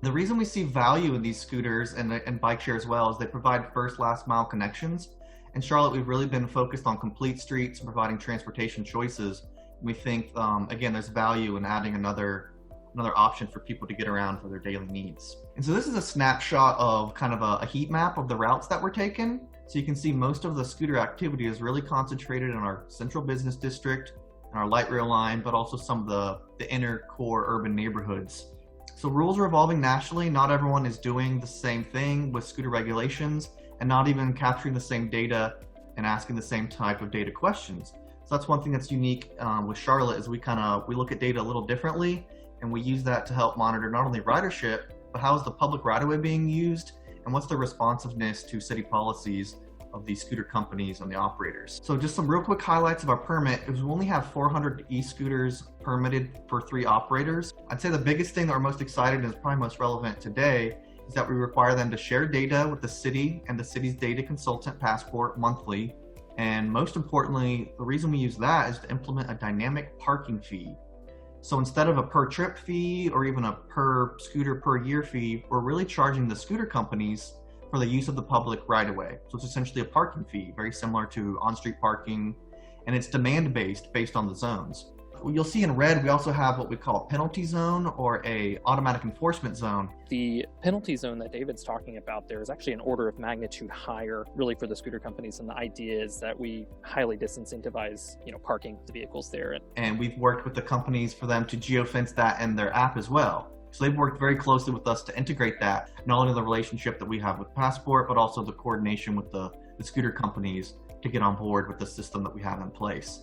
The reason we see value in these scooters and bike share as well is they provide first, last mile connections. In Charlotte, we've really been focused on complete streets and providing transportation choices. We think, again, there's value in adding another option for people to get around for their daily needs. And so this is a snapshot of kind of a heat map of the routes that we're taking. So you can see most of the scooter activity is really concentrated in our central business district and our light rail line, but also some of the inner core urban neighborhoods. So rules are evolving nationally. Not everyone is doing the same thing with scooter regulations and not even capturing the same data and asking the same type of data questions. So that's one thing that's unique with Charlotte is we look at data a little differently, and we use that to help monitor not only ridership, but how is the public right-of-way being used, and what's the responsiveness to city policies of these scooter companies and the operators. So just some real quick highlights of our permit is we only have 400 e-scooters permitted for 3 operators. I'd say the biggest thing that we're most excited and is probably most relevant today is that we require them to share data with the city and the city's data consultant Passport monthly. And most importantly, the reason we use that is to implement a dynamic parking fee. So instead of a per trip fee or even a per scooter per year fee, we're really charging the scooter companies for the use of the public right-of-way. So it's essentially a parking fee, very similar to on-street parking, and it's demand-based based on the zones. You'll see in red, we also have what we call a penalty zone or a automatic enforcement zone. The penalty zone that David's talking about there is actually an order of magnitude higher really for the scooter companies. And the idea is that we highly disincentivize, parking the vehicles there. And we've worked with the companies for them to geofence that in their app as well. So they've worked very closely with us to integrate that, not only the relationship that we have with Passport, but also the coordination with the scooter companies to get on board with the system that we have in place.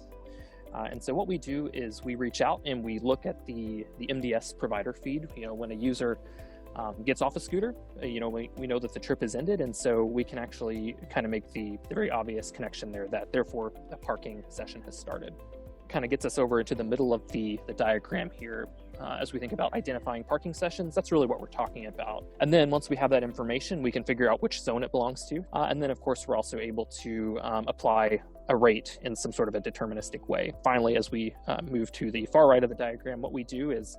And so what we do is we reach out and we look at the MDS provider feed. When a user gets off a scooter, we know that the trip is ended, and so we can actually kind of make the very obvious connection there that therefore a parking session has started. Kind of gets us over into the middle of the diagram here. As we think about identifying parking sessions, that's really what we're talking about. And then once we have that information, we can figure out which zone it belongs to. And then of course, we're also able to apply a rate in some sort of a deterministic way. Finally, as we move to the far right of the diagram, what we do is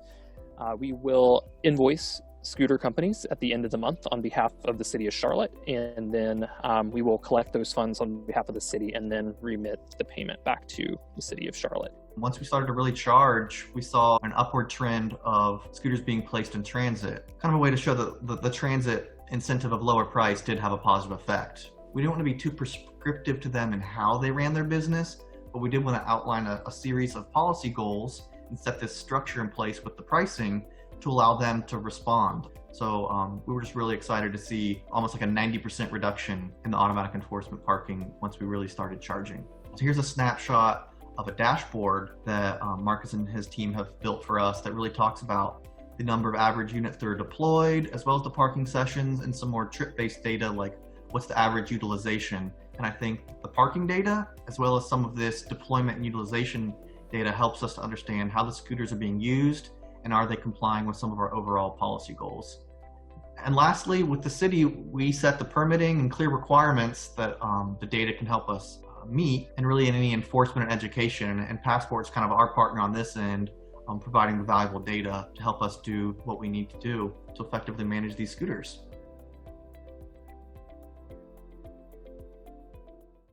we will invoice scooter companies at the end of the month on behalf of the city of Charlotte, and then we will collect those funds on behalf of the city and then remit the payment back to the city of Charlotte. Once we started to really charge, we saw an upward trend of scooters being placed in transit, kind of a way to show that the transit incentive of lower price did have a positive effect. We didn't want to be too prescriptive to them in how they ran their business, but we did want to outline a series of policy goals and set this structure in place with the pricing to allow them to respond. So we were just really excited to see almost like a 90% reduction in the automatic enforcement parking once we really started charging. So here's a snapshot of a dashboard that Marcus and his team have built for us that really talks about the number of average units that are deployed, as well as the parking sessions and some more trip-based data like what's the average utilization. And I think the parking data, as well as some of this deployment and utilization data, helps us to understand how the scooters are being used and are they complying with some of our overall policy goals. And lastly, with the city, we set the permitting and clear requirements that the data can help us meet, and really in any enforcement and education. And Passport's kind of our partner on this end, providing the valuable data to help us do what we need to do to effectively manage these scooters.